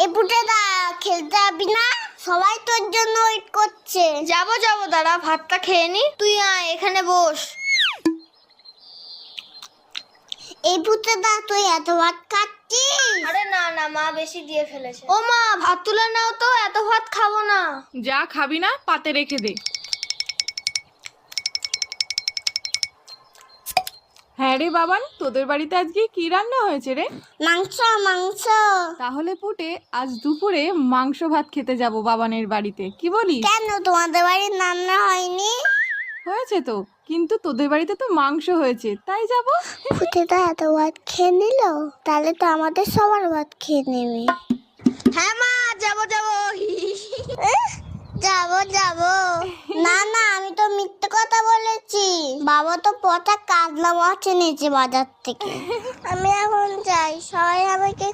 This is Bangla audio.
এই পুটেদা খেলতে যাবি না? সবাই তোর জন্য ওয়েট করছে। যাবো দাঁড়া, ভাতটা খেয়ে নি। তুই আয়, এখানে বস। এই পুটেদা তুই এত ভাত খাচ্ছিস? আরে না মা বেশি দিয়ে ফেলেছে। ও মা, ভাত তুলে নাও তো, এত ভাত খাবো না। যা খাবি না পাতে রেখে দে। হ্যাঁ রে বাবান, তোদের বাড়িতে আজকে কি রান্না হয়েছে রে? মাংস মাংস। তাহলে পুটে আজ দুপুরে মাংস ভাত খেতে যাব বাবানের বাড়িতে, কি বলিস? কেন তোমাদের বাড়ির রান্না হয়নি? হয়েছে তো, কিন্তু তোদের বাড়িতে তো মাংস হয়েছে, তাই যাব। পুটেদা এত ভাত খেয়ে নিল, তাহলে তো আমাদের সবার ভাত খেয়ে নেবে। হ্যাঁ মা, যাবো যাবো না না, আমি তো মিথ্যে কথা বলেছি। বাবা তো পচা কাতলা মাছ এনেছে বাজার থেকে। আমি এখন যাই, সবাই আমাকে